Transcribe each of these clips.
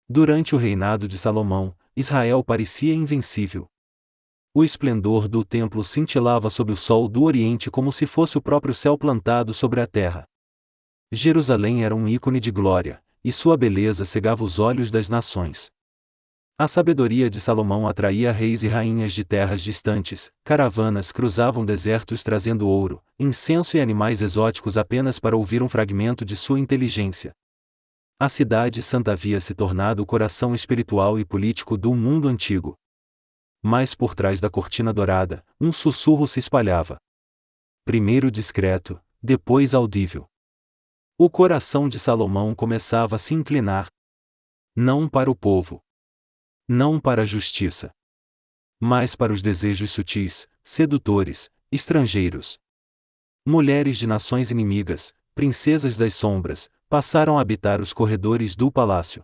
Durante o reinado de Salomão, Israel parecia invencível. O esplendor do templo cintilava sob o sol do Oriente como se fosse o próprio céu plantado sobre a terra. Jerusalém era um ícone de glória, e sua beleza cegava os olhos das nações. A sabedoria de Salomão atraía reis e rainhas de terras distantes, caravanas cruzavam desertos trazendo ouro, incenso e animais exóticos apenas para ouvir um fragmento de sua inteligência. A cidade santa havia se tornado o coração espiritual e político do mundo antigo. Mas por trás da cortina dourada, um sussurro se espalhava. Primeiro discreto, depois audível. O coração de Salomão começava a se inclinar. Não para o povo. Não para a justiça. Mas para os desejos sutis, sedutores, estrangeiros. Mulheres de nações inimigas, princesas das sombras, passaram a habitar os corredores do palácio.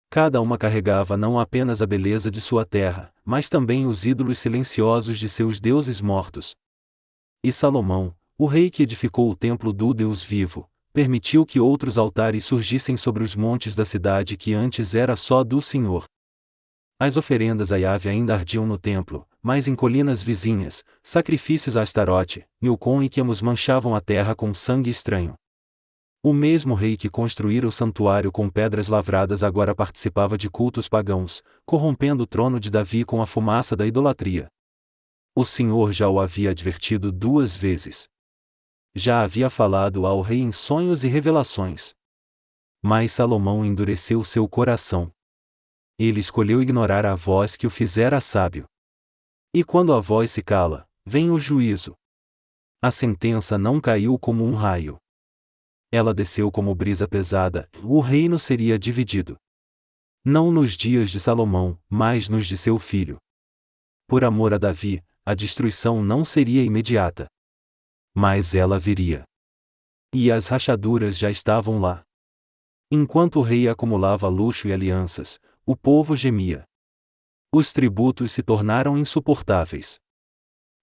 Cada uma carregava não apenas a beleza de sua terra, mas também os ídolos silenciosos de seus deuses mortos. E Salomão, o rei que edificou o templo do Deus vivo, permitiu que outros altares surgissem sobre os montes da cidade que antes era só do Senhor. As oferendas a Yahvé ainda ardiam no templo, mas em colinas vizinhas, sacrifícios a Astarote, Milcom e Quemos manchavam a terra com sangue estranho. O mesmo rei que construíra o santuário com pedras lavradas agora participava de cultos pagãos, corrompendo o trono de Davi com a fumaça da idolatria. O Senhor já o havia advertido 2 vezes. Já havia falado ao rei em sonhos e revelações. Mas Salomão endureceu seu coração. Ele escolheu ignorar a voz que o fizera sábio. E quando a voz se cala, vem o juízo. A sentença não caiu como um raio. Ela desceu como brisa pesada, o reino seria dividido. Não nos dias de Salomão, mas nos de seu filho. Por amor a Davi, a destruição não seria imediata. Mas ela viria. E as rachaduras já estavam lá. Enquanto o rei acumulava luxo e alianças, o povo gemia. Os tributos se tornaram insuportáveis.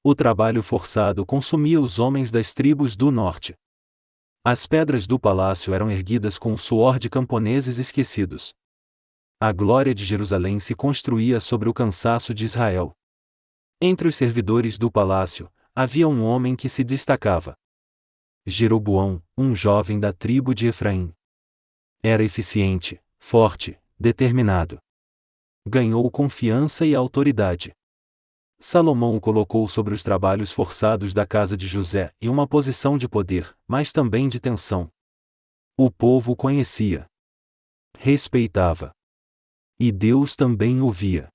O trabalho forçado consumia os homens das tribos do norte. As pedras do palácio eram erguidas com o suor de camponeses esquecidos. A glória de Jerusalém se construía sobre o cansaço de Israel. Entre os servidores do palácio, havia um homem que se destacava. Jeroboão, um jovem da tribo de Efraim. Era eficiente, forte, determinado. Ganhou confiança e autoridade. Salomão o colocou sobre os trabalhos forçados da casa de José e uma posição de poder, mas também de tensão. O povo o conhecia. Respeitava. E Deus também o via.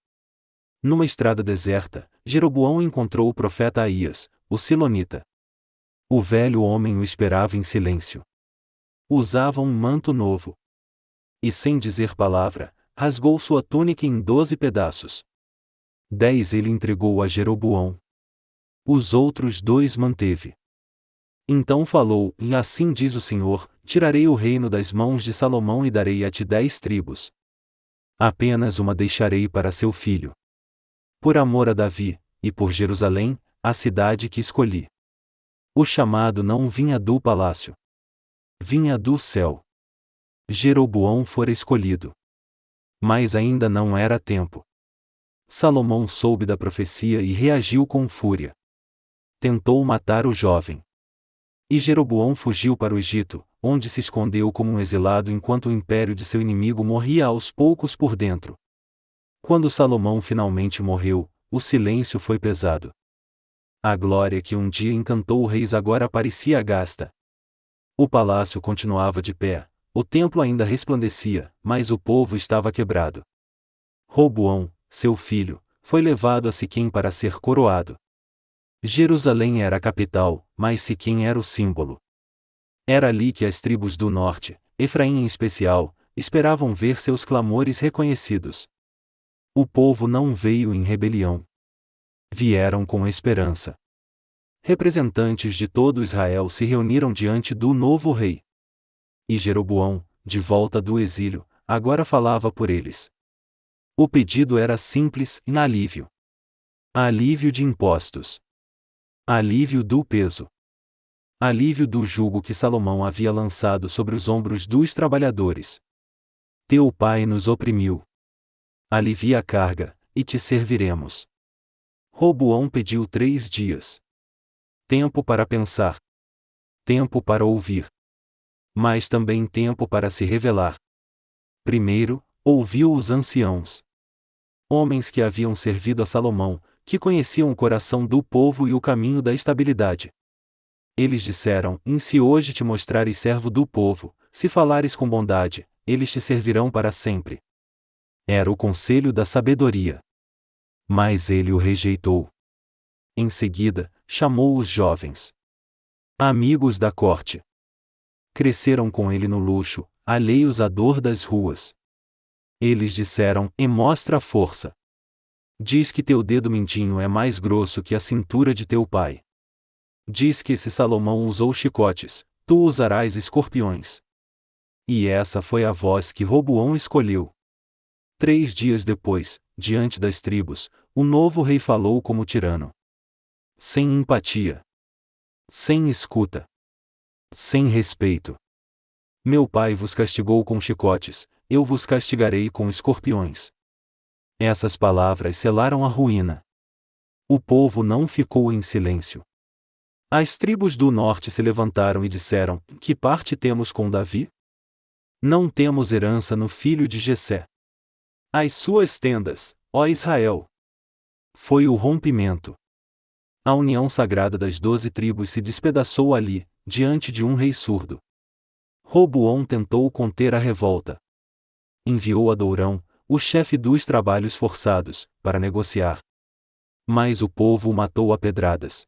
Numa estrada deserta, Jeroboão encontrou o profeta Aías, o silonita. O velho homem o esperava em silêncio. Usava um manto novo. E sem dizer palavra, rasgou sua túnica em 12 pedaços. 10 ele entregou a Jeroboão. Os outros 2 manteve. Então falou, e assim diz o Senhor, tirarei o reino das mãos de Salomão e darei a ti 10 tribos. Apenas uma deixarei para seu filho. Por amor a Davi, e por Jerusalém, a cidade que escolhi. O chamado não vinha do palácio. Vinha do céu. Jeroboão fora escolhido. Mas ainda não era tempo. Salomão soube da profecia e reagiu com fúria. Tentou matar o jovem. E Jeroboão fugiu para o Egito, onde se escondeu como um exilado enquanto o império de seu inimigo morria aos poucos por dentro. Quando Salomão finalmente morreu, o silêncio foi pesado. A glória que um dia encantou reis agora parecia gasta. O palácio continuava de pé, o templo ainda resplandecia, mas o povo estava quebrado. Roboão, seu filho, foi levado a Siquém para ser coroado. Jerusalém era a capital, mas Siquém era o símbolo. Era ali que as tribos do norte, Efraim em especial, esperavam ver seus clamores reconhecidos. O povo não veio em rebelião. Vieram com esperança. Representantes de todo Israel se reuniram diante do novo rei. E Jeroboão, de volta do exílio, agora falava por eles. O pedido era simples e alívio. Alívio de impostos. Alívio do peso. Alívio do jugo que Salomão havia lançado sobre os ombros dos trabalhadores. Teu pai nos oprimiu. Alivia a carga, e te serviremos. Roboão pediu 3 dias. Tempo para pensar. Tempo para ouvir. Mas também tempo para se revelar. Primeiro, ouviu os anciãos. Homens que haviam servido a Salomão, que conheciam o coração do povo e o caminho da estabilidade. Eles disseram: se hoje te mostrares servo do povo, se falares com bondade, eles te servirão para sempre. Era o conselho da sabedoria. Mas ele o rejeitou. Em seguida, chamou os jovens. Amigos da corte. Cresceram com ele no luxo, alheios à dor das ruas. Eles disseram: mostra a força. Diz que teu dedo mindinho é mais grosso que a cintura de teu pai. Diz que se Salomão usou chicotes, tu usarás escorpiões. E essa foi a voz que Roboão escolheu. 3 dias depois, diante das tribos, o novo rei falou como tirano. Sem empatia. Sem escuta. Sem respeito. Meu pai vos castigou com chicotes, eu vos castigarei com escorpiões. Essas palavras selaram a ruína. O povo não ficou em silêncio. As tribos do norte se levantaram e disseram: que parte temos com Davi? Não temos herança no filho de Jessé. As suas tendas, ó Israel. Foi o rompimento. A união sagrada das 12 tribos se despedaçou ali, diante de um rei surdo. Roboão tentou conter a revolta. Enviou Adorão, o chefe dos trabalhos forçados, para negociar. Mas o povo o matou a pedradas.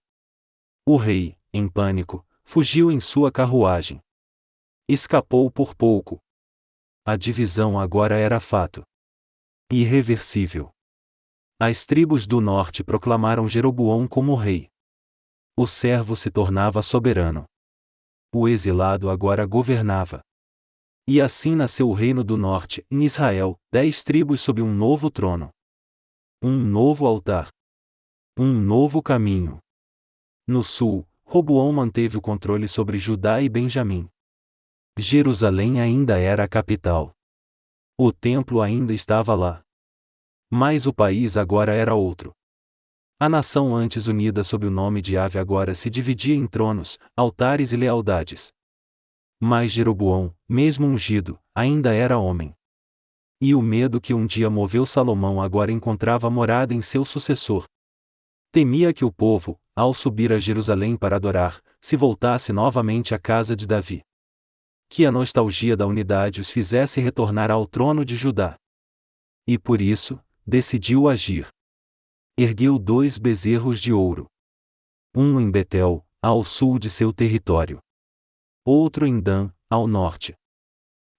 O rei, em pânico, fugiu em sua carruagem. Escapou por pouco. A divisão agora era fato. Irreversível. As tribos do norte proclamaram Jeroboão como rei. O servo se tornava soberano. O exilado agora governava. E assim nasceu o reino do norte, em Israel, 10 tribos sob um novo trono. Um novo altar. Um novo caminho. No sul, Roboão manteve o controle sobre Judá e Benjamim. Jerusalém ainda era a capital. O templo ainda estava lá. Mas o país agora era outro. A nação antes unida sob o nome de Ave agora se dividia em tronos, altares e lealdades. Mas Jeroboão, mesmo ungido, ainda era homem. E o medo que um dia moveu Salomão agora encontrava morada em seu sucessor. Temia que o povo, ao subir a Jerusalém para adorar, se voltasse novamente à casa de Davi. Que a nostalgia da unidade os fizesse retornar ao trono de Judá. E por isso, decidiu agir. Ergueu 2 bezerros de ouro. Um em Betel, ao sul de seu território. Outro em Dan, ao norte.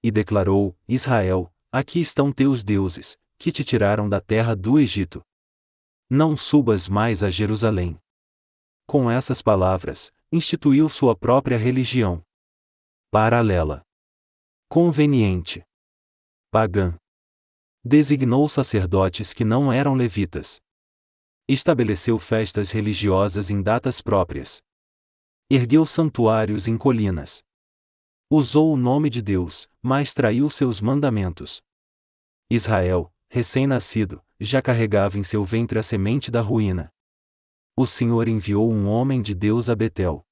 E declarou: Israel, aqui estão teus deuses, que te tiraram da terra do Egito. Não subas mais a Jerusalém. Com essas palavras, instituiu sua própria religião. Paralela. Conveniente. Pagã. Designou sacerdotes que não eram levitas. Estabeleceu festas religiosas em datas próprias. Ergueu santuários em colinas. Usou o nome de Deus, mas traiu seus mandamentos. Israel, recém-nascido, já carregava em seu ventre a semente da ruína. O Senhor enviou um homem de Deus a Betel.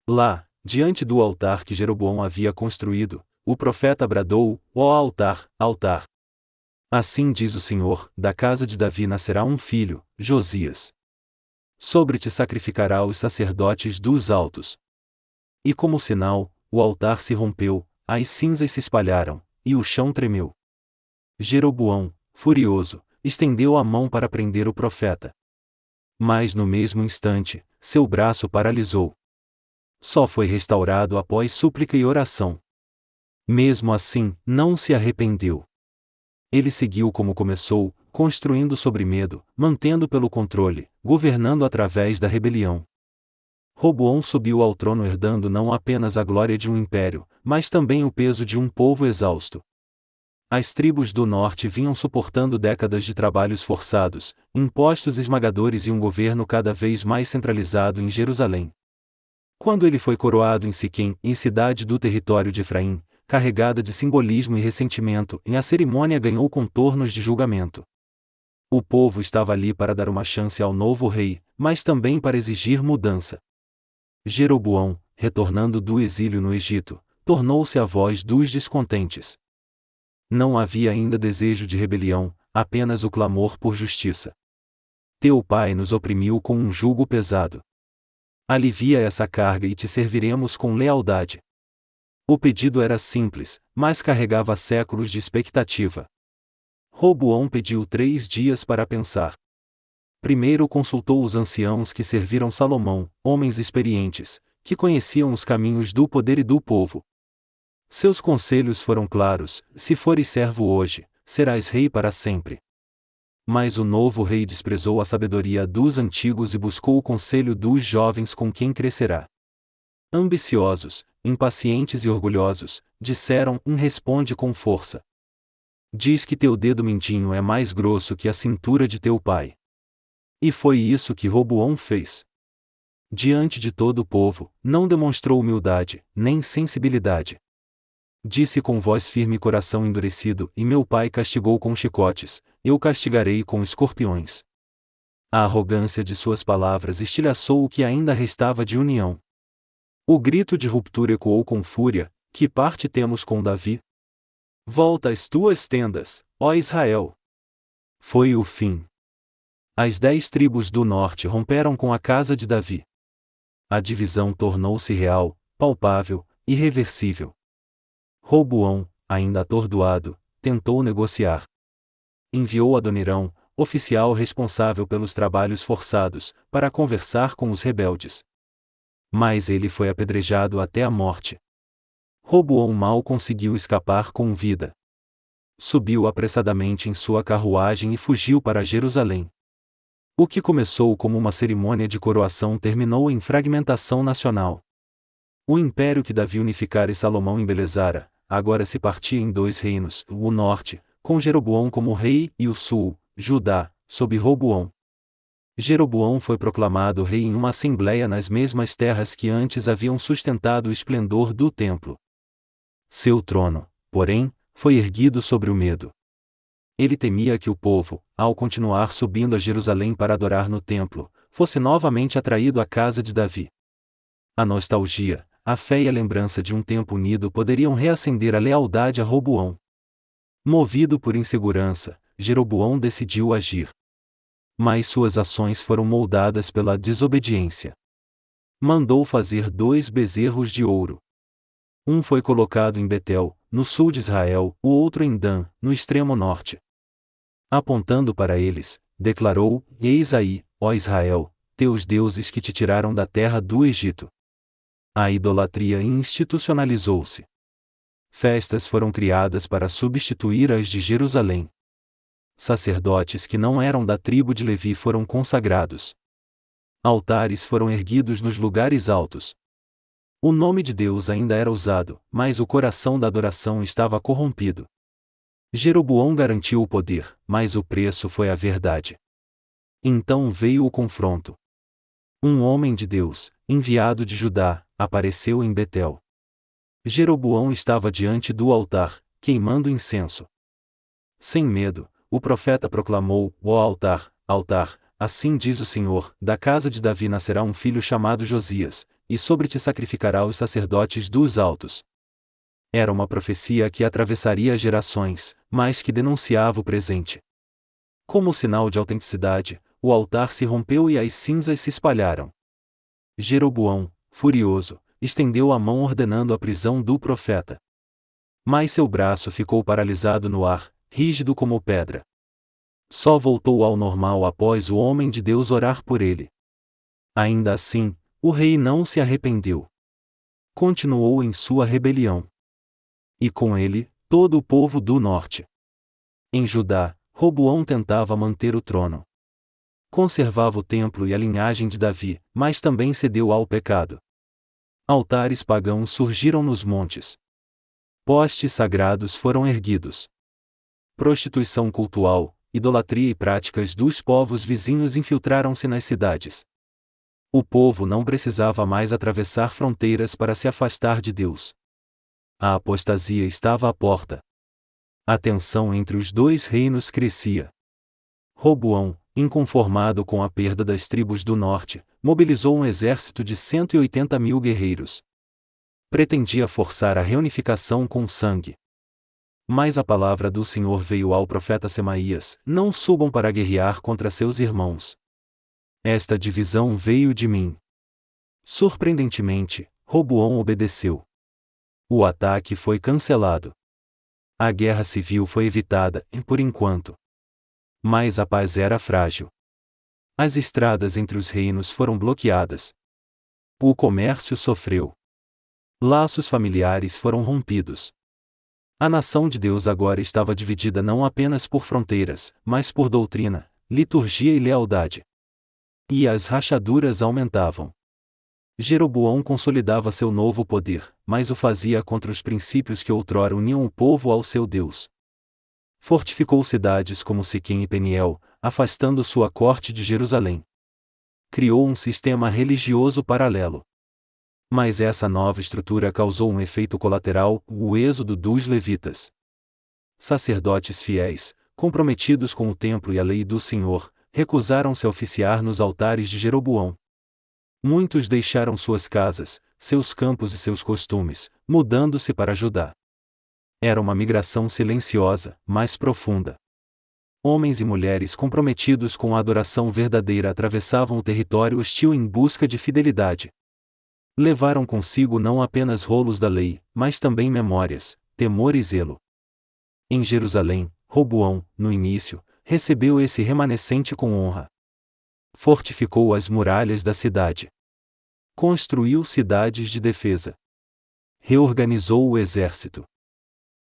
Lá, diante do altar que Jeroboão havia construído, o profeta bradou: ó altar, altar! Assim diz o Senhor: da casa de Davi nascerá um filho, Josias. Sobre ti sacrificará os sacerdotes dos altos. E como sinal, o altar se rompeu, as cinzas se espalharam, e o chão tremeu. Jeroboão, furioso, estendeu a mão para prender o profeta. Mas no mesmo instante, seu braço paralisou. Só foi restaurado após súplica e oração. Mesmo assim, não se arrependeu. Ele seguiu como começou, construindo sobre medo, mantendo pelo controle, governando através da rebelião. Roboão subiu ao trono herdando não apenas a glória de um império, mas também o peso de um povo exausto. As tribos do norte vinham suportando décadas de trabalhos forçados, impostos esmagadores e um governo cada vez mais centralizado em Jerusalém. Quando ele foi coroado em Siquém, em cidade do território de Efraim, carregada de simbolismo e ressentimento, e a cerimônia ganhou contornos de julgamento. O povo estava ali para dar uma chance ao novo rei, mas também para exigir mudança. Jeroboão, retornando do exílio no Egito, tornou-se a voz dos descontentes. Não havia ainda desejo de rebelião, apenas o clamor por justiça. Teu pai nos oprimiu com um jugo pesado. Alivia essa carga e te serviremos com lealdade. O pedido era simples, mas carregava séculos de expectativa. Roboão pediu 3 dias para pensar. Primeiro consultou os anciãos que serviram Salomão, homens experientes, que conheciam os caminhos do poder e do povo. Seus conselhos foram claros: se fores servo hoje, serás rei para sempre. Mas o novo rei desprezou a sabedoria dos antigos e buscou o conselho dos jovens com quem crescerá. Ambiciosos, impacientes e orgulhosos, disseram: responde com força. Diz que teu dedo mindinho é mais grosso que a cintura de teu pai. E foi isso que Roboão fez. Diante de todo o povo, não demonstrou humildade, nem sensibilidade. Disse com voz firme e coração endurecido: e meu pai castigou com chicotes, eu castigarei com escorpiões. A arrogância de suas palavras estilhaçou o que ainda restava de união. O grito de ruptura ecoou com fúria: que parte temos com Davi? Volta às tuas tendas, ó Israel! Foi o fim. As 10 tribos do norte romperam com a casa de Davi. A divisão tornou-se real, palpável, irreversível. Roboão, ainda atordoado, tentou negociar. Enviou Adonirão, oficial responsável pelos trabalhos forçados, para conversar com os rebeldes. Mas ele foi apedrejado até a morte. Roboão mal conseguiu escapar com vida. Subiu apressadamente em sua carruagem e fugiu para Jerusalém. O que começou como uma cerimônia de coroação terminou em fragmentação nacional. O império que Davi unificara e Salomão embelezara, agora se partia em 2 reinos: o norte, com Jeroboão como rei, e o sul, Judá, sob Roboão. Jeroboão foi proclamado rei em uma assembleia nas mesmas terras que antes haviam sustentado o esplendor do templo. Seu trono, porém, foi erguido sobre o medo. Ele temia que o povo, ao continuar subindo a Jerusalém para adorar no templo, fosse novamente atraído à casa de Davi. A nostalgia, a fé e a lembrança de um tempo unido poderiam reacender a lealdade a Roboão. Movido por insegurança, Jeroboão decidiu agir. Mas suas ações foram moldadas pela desobediência. Mandou fazer 2 bezerros de ouro. Um foi colocado em Betel, no sul de Israel, o outro em Dan, no extremo norte. Apontando para eles, declarou: eis aí, ó Israel, teus deuses que te tiraram da terra do Egito. A idolatria institucionalizou-se. Festas foram criadas para substituir as de Jerusalém. Sacerdotes que não eram da tribo de Levi foram consagrados. Altares foram erguidos nos lugares altos. O nome de Deus ainda era usado, mas o coração da adoração estava corrompido. Jeroboão garantiu o poder, mas o preço foi a verdade. Então veio o confronto. Um homem de Deus, enviado de Judá, apareceu em Betel. Jeroboão estava diante do altar, queimando incenso. Sem medo, o profeta proclamou: ó altar, altar, assim diz o Senhor, da casa de Davi nascerá um filho chamado Josias, e sobre ti sacrificará os sacerdotes dos altos. Era uma profecia que atravessaria gerações, mas que denunciava o presente. Como sinal de autenticidade, o altar se rompeu e as cinzas se espalharam. Jeroboão, furioso, estendeu a mão ordenando a prisão do profeta. Mas seu braço ficou paralisado no ar, rígido como pedra. Só voltou ao normal após o homem de Deus orar por ele. Ainda assim, o rei não se arrependeu. Continuou em sua rebelião. E com ele, todo o povo do norte. Em Judá, Roboão tentava manter o trono. Conservava o templo e a linhagem de Davi, mas também cedeu ao pecado. Altares pagãos surgiram nos montes. Postes sagrados foram erguidos. Prostituição cultual, idolatria e práticas dos povos vizinhos infiltraram-se nas cidades. O povo não precisava mais atravessar fronteiras para se afastar de Deus. A apostasia estava à porta. A tensão entre os dois reinos crescia. Roboão, inconformado com a perda das tribos do norte, mobilizou um exército de 180.000 guerreiros. Pretendia forçar a reunificação com sangue. Mas a palavra do Senhor veio ao profeta Semaías: não subam para guerrear contra seus irmãos. Esta divisão veio de mim. Surpreendentemente, Roboão obedeceu. O ataque foi cancelado. A guerra civil foi evitada, por enquanto. Mas a paz era frágil. As estradas entre os reinos foram bloqueadas. O comércio sofreu. Laços familiares foram rompidos. A nação de Deus agora estava dividida não apenas por fronteiras, mas por doutrina, liturgia e lealdade. E as rachaduras aumentavam. Jeroboão consolidava seu novo poder, mas o fazia contra os princípios que outrora uniam o povo ao seu Deus. Fortificou cidades como Siquém e Peniel, afastando sua corte de Jerusalém. Criou um sistema religioso paralelo. Mas essa nova estrutura causou um efeito colateral: o êxodo dos levitas. Sacerdotes fiéis, comprometidos com o templo e a lei do Senhor, recusaram-se a oficiar nos altares de Jeroboão. Muitos deixaram suas casas, seus campos e seus costumes, mudando-se para Judá. Era uma migração silenciosa, mas profunda. Homens e mulheres comprometidos com a adoração verdadeira atravessavam o território hostil em busca de fidelidade. Levaram consigo não apenas rolos da lei, mas também memórias, temor e zelo. Em Jerusalém, Roboão, no início, recebeu esse remanescente com honra. Fortificou as muralhas da cidade. Construiu cidades de defesa. Reorganizou o exército.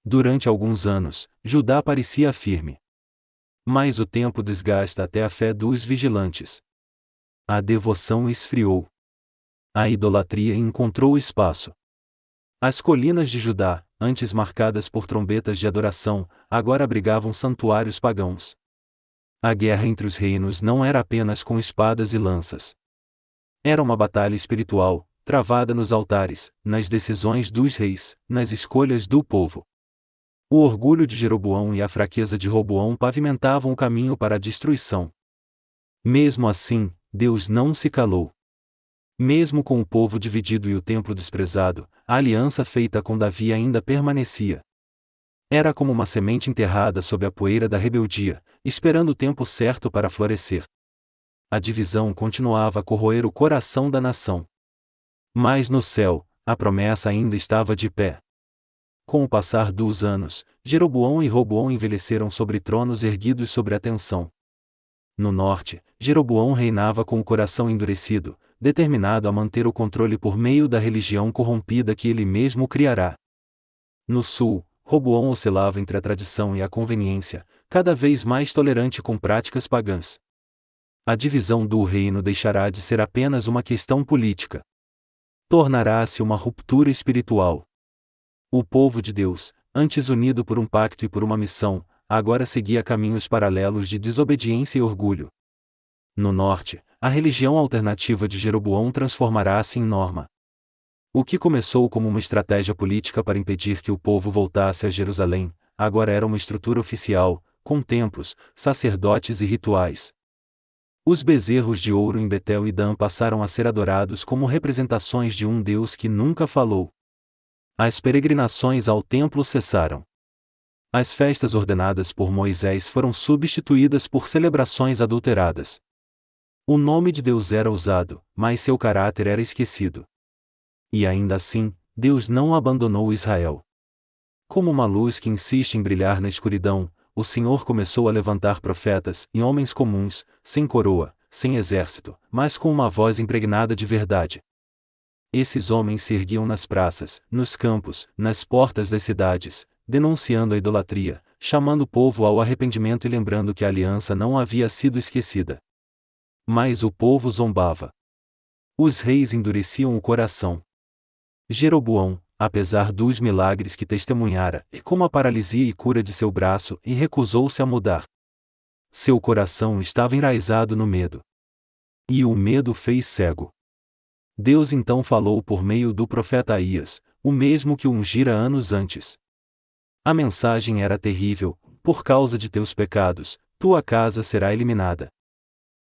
Durante alguns anos, Judá parecia firme. Mas o tempo desgasta até a fé dos vigilantes. A devoção esfriou. A idolatria encontrou espaço. As colinas de Judá, antes marcadas por trombetas de adoração, agora abrigavam santuários pagãos. A guerra entre os reinos não era apenas com espadas e lanças. Era uma batalha espiritual, travada nos altares, nas decisões dos reis, nas escolhas do povo. O orgulho de Jeroboão e a fraqueza de Roboão pavimentavam o caminho para a destruição. Mesmo assim, Deus não se calou. Mesmo com o povo dividido e o templo desprezado, a aliança feita com Davi ainda permanecia. Era como uma semente enterrada sob a poeira da rebeldia, esperando o tempo certo para florescer. A divisão continuava a corroer o coração da nação. Mas no céu, a promessa ainda estava de pé. Com o passar dos anos, Jeroboão e Roboão envelheceram sobre tronos erguidos sobre a tensão. No norte, Jeroboão reinava com o coração endurecido, determinado a manter o controle por meio da religião corrompida que ele mesmo criará. No sul, Roboão oscilava entre a tradição e a conveniência, cada vez mais tolerante com práticas pagãs. A divisão do reino deixará de ser apenas uma questão política. Tornará-se uma ruptura espiritual. O povo de Deus, antes unido por um pacto e por uma missão, agora seguia caminhos paralelos de desobediência e orgulho. No norte, a religião alternativa de Jeroboão transformará-se em norma. O que começou como uma estratégia política para impedir que o povo voltasse a Jerusalém, agora era uma estrutura oficial, com templos, sacerdotes e rituais. Os bezerros de ouro em Betel e Dan passaram a ser adorados como representações de um Deus que nunca falou. As peregrinações ao templo cessaram. As festas ordenadas por Moisés foram substituídas por celebrações adulteradas. O nome de Deus era usado, mas seu caráter era esquecido. E ainda assim, Deus não abandonou Israel. Como uma luz que insiste em brilhar na escuridão, o Senhor começou a levantar profetas e homens comuns, sem coroa, sem exército, mas com uma voz impregnada de verdade. Esses homens se erguiam nas praças, nos campos, nas portas das cidades, denunciando a idolatria, chamando o povo ao arrependimento e lembrando que a aliança não havia sido esquecida. Mas o povo zombava. Os reis endureciam o coração. Jeroboão, apesar dos milagres que testemunhara, como a paralisia e cura de seu braço, e recusou-se a mudar. Seu coração estava enraizado no medo. E o medo fez cego. Deus então falou por meio do profeta Aías: o mesmo que o ungira anos antes. A mensagem era terrível: por causa de teus pecados, tua casa será eliminada.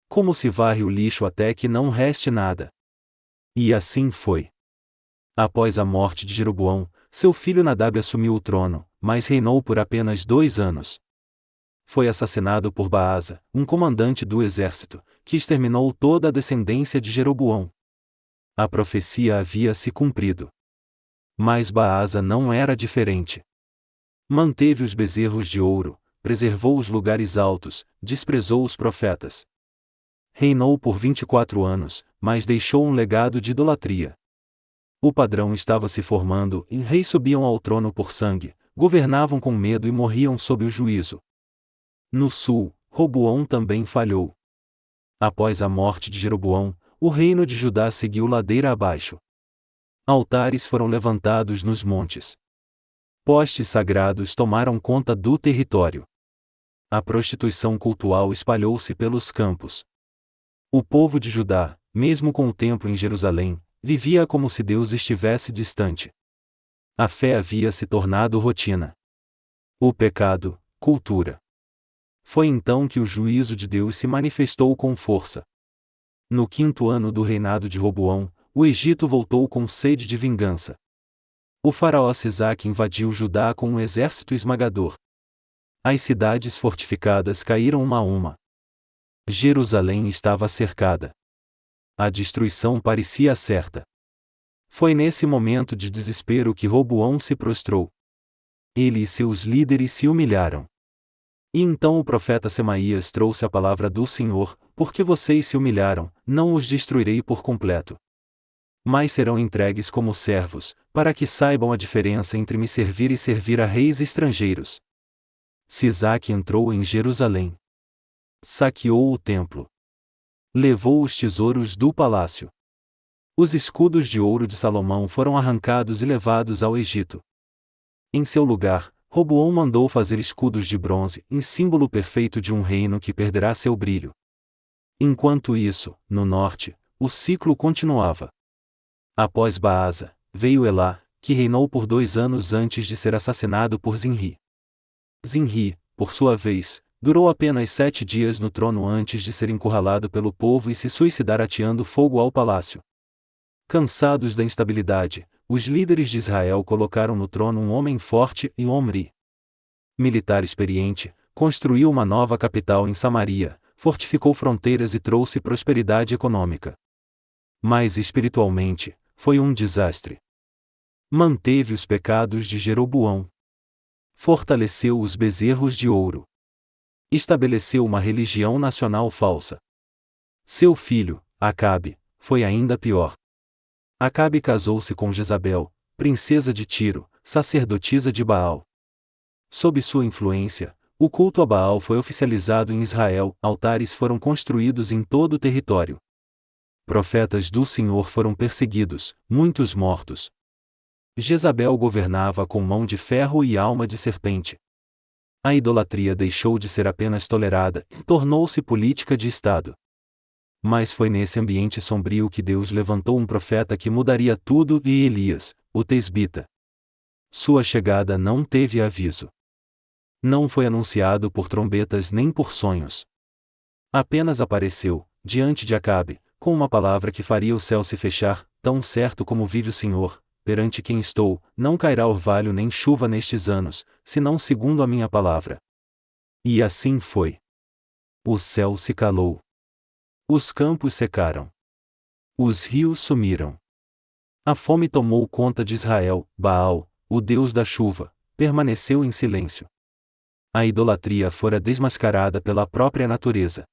Como se varre o lixo até que não reste nada. E assim foi. Após a morte de Jeroboão, seu filho Nadab assumiu o trono, mas reinou por apenas 2 anos. Foi assassinado por Baasa, um comandante do exército, que exterminou toda a descendência de Jeroboão. A profecia havia se cumprido. Mas Baasa não era diferente. Manteve os bezerros de ouro, preservou os lugares altos, desprezou os profetas. Reinou por 24 anos, mas deixou um legado de idolatria. O padrão estava se formando, e reis subiam ao trono por sangue, governavam com medo e morriam sob o juízo. No sul, Roboão também falhou. Após a morte de Jeroboão, o reino de Judá seguiu ladeira abaixo. Altares foram levantados nos montes. Postes sagrados tomaram conta do território. A prostituição cultual espalhou-se pelos campos. O povo de Judá, mesmo com o templo em Jerusalém, vivia como se Deus estivesse distante. A fé havia se tornado rotina. O pecado, cultura. Foi então que o juízo de Deus se manifestou com força. No 5º ano do reinado de Roboão, o Egito voltou com sede de vingança. O faraó Sisaque invadiu Judá com um exército esmagador. As cidades fortificadas caíram uma a uma. Jerusalém estava cercada. A destruição parecia certa. Foi nesse momento de desespero que Roboão se prostrou. Ele e seus líderes se humilharam. E então o profeta Semaías trouxe a palavra do Senhor: porque vocês se humilharam, não os destruirei por completo. Mas serão entregues como servos, para que saibam a diferença entre me servir e servir a reis estrangeiros. Sisaque entrou em Jerusalém. Saqueou o templo. Levou os tesouros do palácio. Os escudos de ouro de Salomão foram arrancados e levados ao Egito. Em seu lugar, Roboão mandou fazer escudos de bronze, em símbolo perfeito de um reino que perderá seu brilho. Enquanto isso, no norte, o ciclo continuava. Após Baasa, veio Elá, que reinou por 2 anos antes de ser assassinado por Zinri. Zinri, por sua vez, durou apenas 7 dias no trono antes de ser encurralado pelo povo e se suicidar ateando fogo ao palácio. Cansados da instabilidade, os líderes de Israel colocaram no trono um homem forte, e Omri. Militar experiente, construiu uma nova capital em Samaria, fortificou fronteiras e trouxe prosperidade econômica. Mas espiritualmente, foi um desastre. Manteve os pecados de Jeroboão. Fortaleceu os bezerros de ouro. Estabeleceu uma religião nacional falsa. Seu filho, Acabe, foi ainda pior. Acabe casou-se com Jezabel, princesa de Tiro, sacerdotisa de Baal. Sob sua influência, o culto a Baal foi oficializado em Israel, altares foram construídos em todo o território. Profetas do Senhor foram perseguidos, muitos mortos. Jezabel governava com mão de ferro e alma de serpente. A idolatria deixou de ser apenas tolerada, tornou-se política de Estado. Mas foi nesse ambiente sombrio que Deus levantou um profeta que mudaria tudo, e Elias, o tesbita. Sua chegada não teve aviso. Não foi anunciado por trombetas nem por sonhos. Apenas apareceu, diante de Acabe, com uma palavra que faria o céu se fechar: tão certo como vive o Senhor, perante quem estou, não cairá orvalho nem chuva nestes anos, senão segundo a minha palavra. E assim foi. O céu se calou. Os campos secaram. Os rios sumiram. A fome tomou conta de Israel. Baal, o deus da chuva, permaneceu em silêncio. A idolatria fora desmascarada pela própria natureza.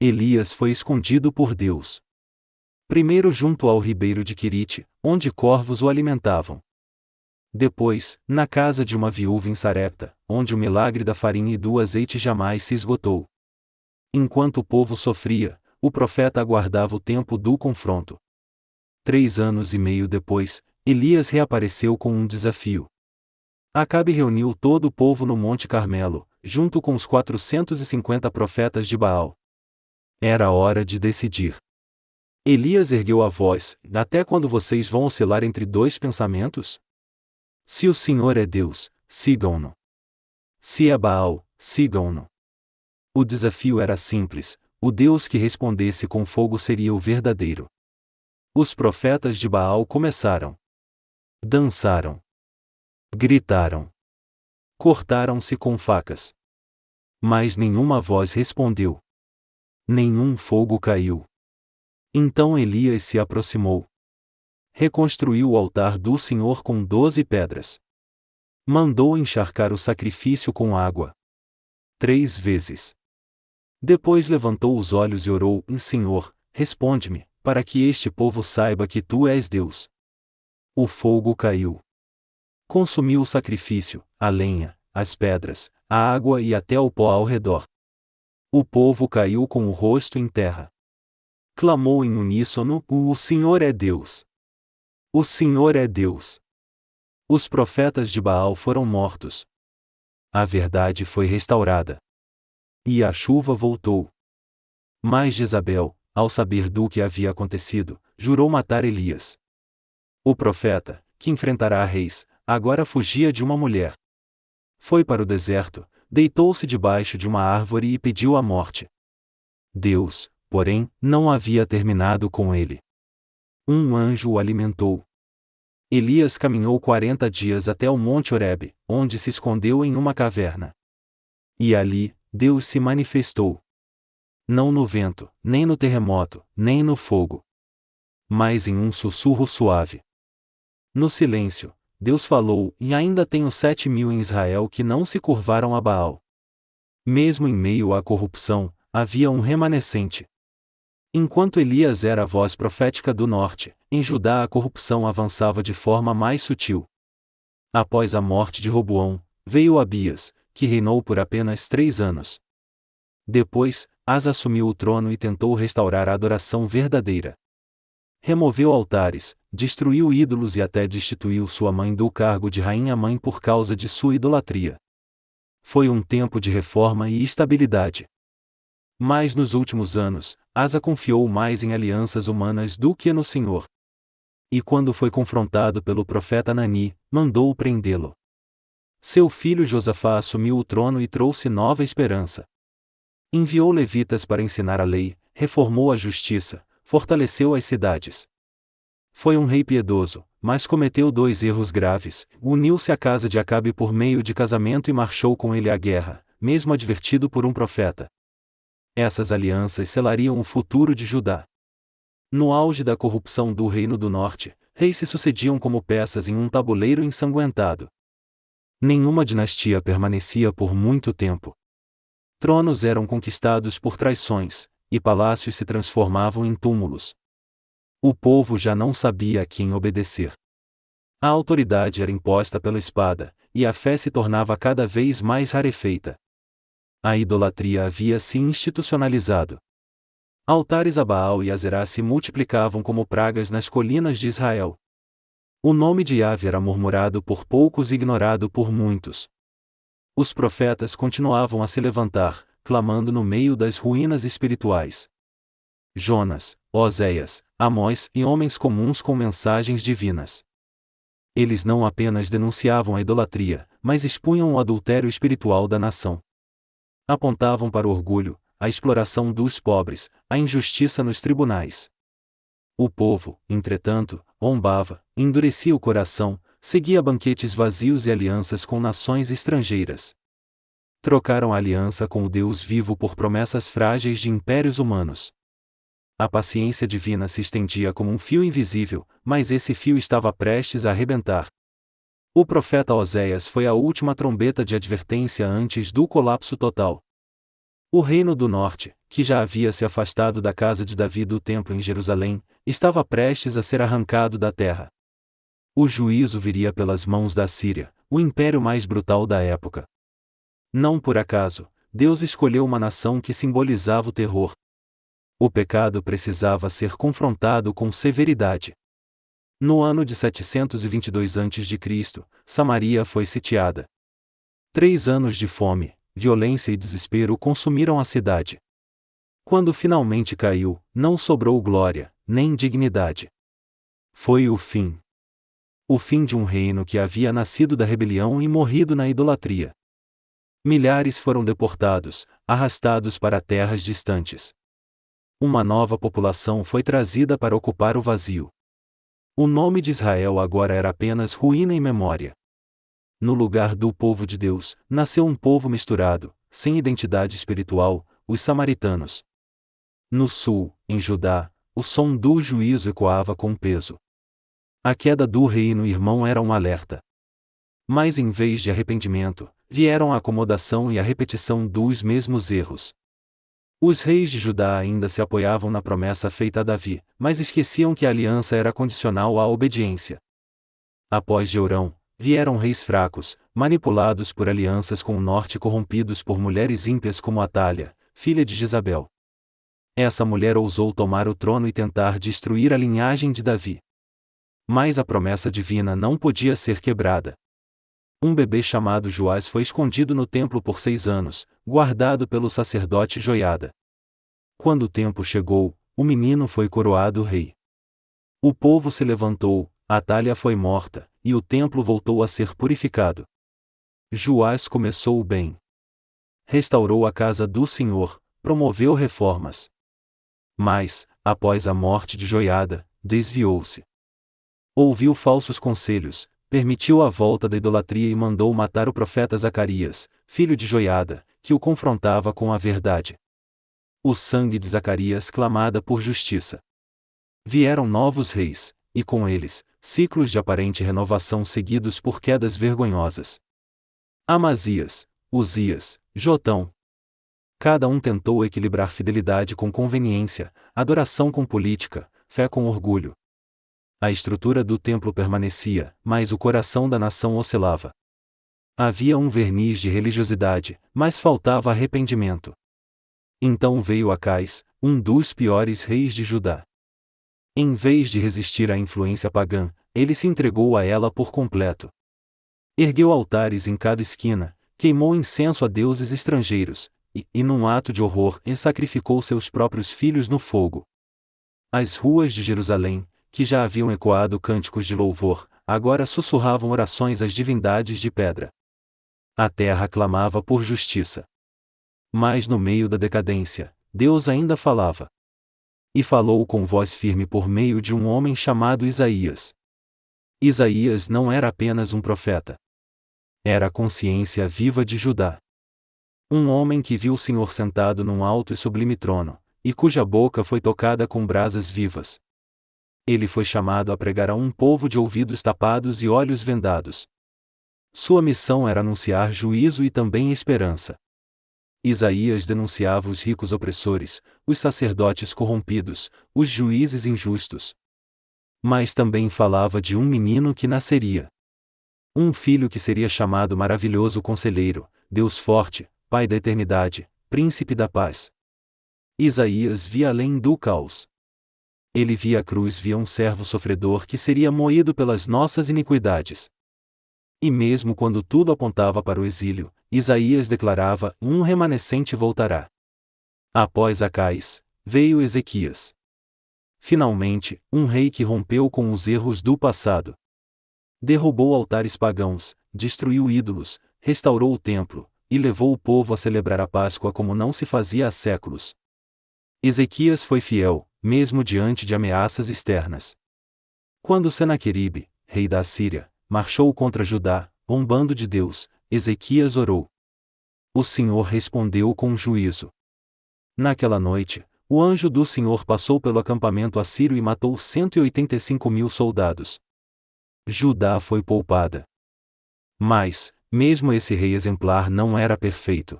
Elias foi escondido por Deus. Primeiro junto ao ribeiro de Querite, onde corvos o alimentavam. Depois, na casa de uma viúva em Sarepta, onde o milagre da farinha e do azeite jamais se esgotou. Enquanto o povo sofria, o profeta aguardava o tempo do confronto. 3 anos e meio depois, Elias reapareceu com um desafio. Acabe reuniu todo o povo no Monte Carmelo, junto com os 450 profetas de Baal. Era hora de decidir. Elias ergueu a voz: até quando vocês vão oscilar entre dois pensamentos? Se o Senhor é Deus, sigam-no. Se é Baal, sigam-no. O desafio era simples: o Deus que respondesse com fogo seria o verdadeiro. Os profetas de Baal começaram. Dançaram. Gritaram. Cortaram-se com facas. Mas nenhuma voz respondeu. Nenhum fogo caiu. Então Elias se aproximou. Reconstruiu o altar do Senhor com 12 pedras. Mandou encharcar o sacrifício com água 3 vezes. Depois levantou os olhos e orou: Senhor, responde-me, para que este povo saiba que tu és Deus. O fogo caiu. Consumiu o sacrifício, a lenha, as pedras, a água e até o pó ao redor. O povo caiu com o rosto em terra. Clamou em uníssono: O Senhor é Deus! O Senhor é Deus! Os profetas de Baal foram mortos. A verdade foi restaurada. E a chuva voltou. Mas Jezabel, ao saber do que havia acontecido, jurou matar Elias. O profeta, que enfrentará reis, agora fugia de uma mulher. Foi para o deserto, deitou-se debaixo de uma árvore e pediu a morte. Deus, porém, não havia terminado com ele. Um anjo o alimentou. Elias caminhou 40 dias até o monte Horebe, onde se escondeu em uma caverna. E ali, Deus se manifestou. Não no vento, nem no terremoto, nem no fogo. Mas em um sussurro suave. No silêncio, Deus falou: e ainda tenho 7.000 em Israel que não se curvaram a Baal. Mesmo em meio à corrupção, havia um remanescente. Enquanto Elias era a voz profética do norte, em Judá a corrupção avançava de forma mais sutil. Após a morte de Roboão, veio Abias, que reinou por apenas 3 anos. Depois, Asa assumiu o trono e tentou restaurar a adoração verdadeira. Removeu altares, destruiu ídolos e até destituiu sua mãe do cargo de rainha-mãe por causa de sua idolatria. Foi um tempo de reforma e estabilidade. Mas nos últimos anos, Asa confiou mais em alianças humanas do que no Senhor. E quando foi confrontado pelo profeta Anani, mandou prendê-lo. Seu filho Josafá assumiu o trono e trouxe nova esperança. Enviou levitas para ensinar a lei, reformou a justiça, fortaleceu as cidades. Foi um rei piedoso, mas cometeu 2 erros graves: uniu-se à casa de Acabe por meio de casamento e marchou com ele à guerra, mesmo advertido por um profeta. Essas alianças selariam o futuro de Judá. No auge da corrupção do Reino do Norte, reis se sucediam como peças em um tabuleiro ensanguentado. Nenhuma dinastia permanecia por muito tempo. Tronos eram conquistados por traições, e palácios se transformavam em túmulos. O povo já não sabia a quem obedecer. A autoridade era imposta pela espada, e a fé se tornava cada vez mais rarefeita. A idolatria havia se institucionalizado. Altares a Baal e Azerá se multiplicavam como pragas nas colinas de Israel. O nome de Yahvé era murmurado por poucos e ignorado por muitos. Os profetas continuavam a se levantar, clamando no meio das ruínas espirituais. Jonas, Oséias, Amós e homens comuns com mensagens divinas. Eles não apenas denunciavam a idolatria, mas expunham o adultério espiritual da nação. Apontavam para o orgulho, a exploração dos pobres, a injustiça nos tribunais. O povo, entretanto, zombava, endurecia o coração, seguia banquetes vazios e alianças com nações estrangeiras. Trocaram a aliança com o Deus vivo por promessas frágeis de impérios humanos. A paciência divina se estendia como um fio invisível, mas esse fio estava prestes a arrebentar. O profeta Oséias foi a última trombeta de advertência antes do colapso total. O reino do norte, que já havia se afastado da casa de Davi do templo em Jerusalém, estava prestes a ser arrancado da terra. O juízo viria pelas mãos da Assíria, o império mais brutal da época. Não por acaso, Deus escolheu uma nação que simbolizava o terror. O pecado precisava ser confrontado com severidade. No ano de 722 a.C., Samaria foi sitiada. 3 anos de fome, violência e desespero consumiram a cidade. Quando finalmente caiu, não sobrou glória, nem dignidade. Foi o fim. O fim de um reino que havia nascido da rebelião e morrido na idolatria. Milhares foram deportados, arrastados para terras distantes. Uma nova população foi trazida para ocupar o vazio. O nome de Israel agora era apenas ruína e memória. No lugar do povo de Deus, nasceu um povo misturado, sem identidade espiritual, os samaritanos. No sul, em Judá, o som do juízo ecoava com peso. A queda do reino irmão era um alerta. Mas em vez de arrependimento, vieram a acomodação e a repetição dos mesmos erros. Os reis de Judá ainda se apoiavam na promessa feita a Davi, mas esqueciam que a aliança era condicional à obediência. Após Jeorão, vieram reis fracos, manipulados por alianças com o norte e corrompidos por mulheres ímpias como Atália, filha de Jezabel. Essa mulher ousou tomar o trono e tentar destruir a linhagem de Davi. Mas a promessa divina não podia ser quebrada. Um bebê chamado Joás foi escondido no templo por 6 anos, guardado pelo sacerdote Joiada. Quando o tempo chegou, o menino foi coroado rei. O povo se levantou, Atália foi morta, e o templo voltou a ser purificado. Joás começou bem. Restaurou a casa do Senhor, promoveu reformas. Mas, após a morte de Joiada, desviou-se. Ouviu falsos conselhos, permitiu a volta da idolatria e mandou matar o profeta Zacarias, filho de Joiada, que o confrontava com a verdade. O sangue de Zacarias clamada por justiça. Vieram novos reis, e com eles, ciclos de aparente renovação seguidos por quedas vergonhosas. Amazias, Uzias, Jotão. Cada um tentou equilibrar fidelidade com conveniência, adoração com política, fé com orgulho. A estrutura do templo permanecia, mas o coração da nação oscilava. Havia um verniz de religiosidade, mas faltava arrependimento. Então veio Acais, um dos piores reis de Judá. Em vez de resistir à influência pagã, ele se entregou a ela por completo. Ergueu altares em cada esquina, queimou incenso a deuses estrangeiros, e num ato de horror, sacrificou seus próprios filhos no fogo. As ruas de Jerusalém, que já haviam ecoado cânticos de louvor, agora sussurravam orações às divindades de pedra. A terra clamava por justiça. Mas no meio da decadência, Deus ainda falava. E falou com voz firme por meio de um homem chamado Isaías. Isaías não era apenas um profeta. Era a consciência viva de Judá. Um homem que viu o Senhor sentado num alto e sublime trono, e cuja boca foi tocada com brasas vivas. Ele foi chamado a pregar a um povo de ouvidos tapados e olhos vendados. Sua missão era anunciar juízo e também esperança. Isaías denunciava os ricos opressores, os sacerdotes corrompidos, os juízes injustos. Mas também falava de um menino que nasceria. Um filho que seria chamado Maravilhoso Conselheiro, Deus Forte, Pai da Eternidade, Príncipe da Paz. Isaías via além do caos. Ele via a cruz, via um servo sofredor que seria moído pelas nossas iniquidades. E mesmo quando tudo apontava para o exílio, Isaías declarava: um remanescente voltará. Após Acais, veio Ezequias. Finalmente, um rei que rompeu com os erros do passado. Derrubou altares pagãos, destruiu ídolos, restaurou o templo, e levou o povo a celebrar a Páscoa como não se fazia há séculos. Ezequias foi fiel, mesmo diante de ameaças externas. Quando Senaqueribe, rei da Assíria, marchou contra Judá, um bando de Deus, Ezequias orou. O Senhor respondeu com juízo. Naquela noite, o anjo do Senhor passou pelo acampamento assírio e matou 185.000 soldados. Judá foi poupada. Mas, mesmo esse rei exemplar não era perfeito.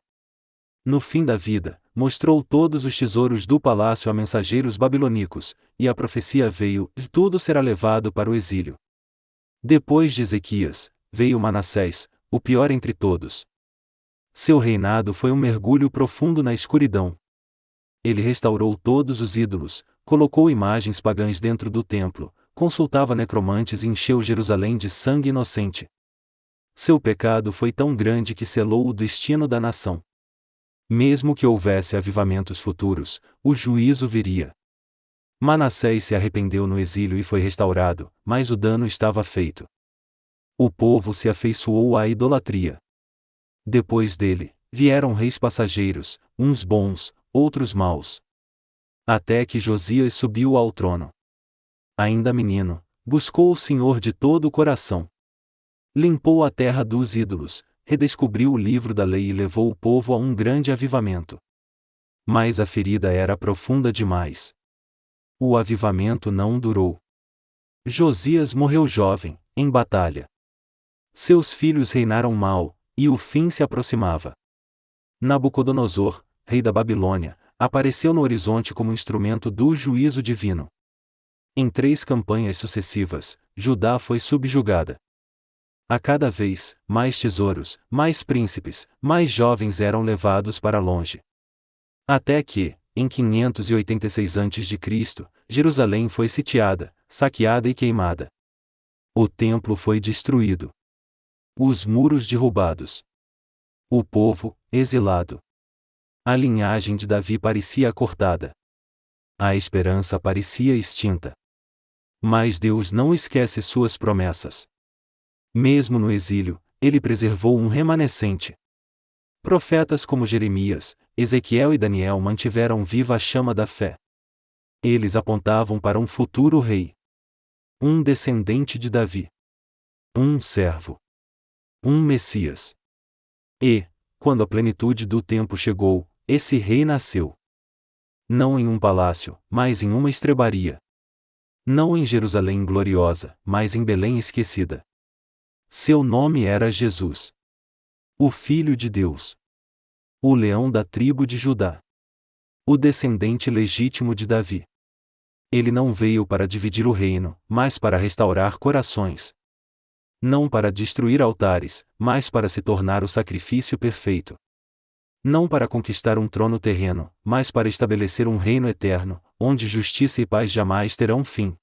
No fim da vida, mostrou todos os tesouros do palácio a mensageiros babilônicos, e a profecia veio: tudo será levado para o exílio. Depois de Ezequias, veio Manassés, o pior entre todos. Seu reinado foi um mergulho profundo na escuridão. Ele restaurou todos os ídolos, colocou imagens pagãs dentro do templo, consultava necromantes e encheu Jerusalém de sangue inocente. Seu pecado foi tão grande que selou o destino da nação. Mesmo que houvesse avivamentos futuros, o juízo viria. Manassés se arrependeu no exílio e foi restaurado, mas o dano estava feito. O povo se afeiçoou à idolatria. Depois dele, vieram reis passageiros, uns bons, outros maus. Até que Josias subiu ao trono. Ainda menino, buscou o Senhor de todo o coração. Limpou a terra dos ídolos, redescobriu o livro da lei e levou o povo a um grande avivamento. Mas a ferida era profunda demais. O avivamento não durou. Josias morreu jovem, em batalha. Seus filhos reinaram mal, e o fim se aproximava. Nabucodonosor, rei da Babilônia, apareceu no horizonte como instrumento do juízo divino. Em 3 campanhas sucessivas, Judá foi subjugada. A cada vez, mais tesouros, mais príncipes, mais jovens eram levados para longe. Até que, em 586 a.C., Jerusalém foi sitiada, saqueada e queimada. O templo foi destruído. Os muros derrubados. O povo, exilado. A linhagem de Davi parecia cortada. A esperança parecia extinta. Mas Deus não esquece suas promessas. Mesmo no exílio, ele preservou um remanescente. Profetas como Jeremias, Ezequiel e Daniel mantiveram viva a chama da fé. Eles apontavam para um futuro rei. Um descendente de Davi. Um servo. Um Messias. E, quando a plenitude do tempo chegou, esse rei nasceu. Não em um palácio, mas em uma estrebaria. Não em Jerusalém gloriosa, mas em Belém esquecida. Seu nome era Jesus. O Filho de Deus. O leão da tribo de Judá. O descendente legítimo de Davi. Ele não veio para dividir o reino, mas para restaurar corações. Não para destruir altares, mas para se tornar o sacrifício perfeito. Não para conquistar um trono terreno, mas para estabelecer um reino eterno, onde justiça e paz jamais terão fim.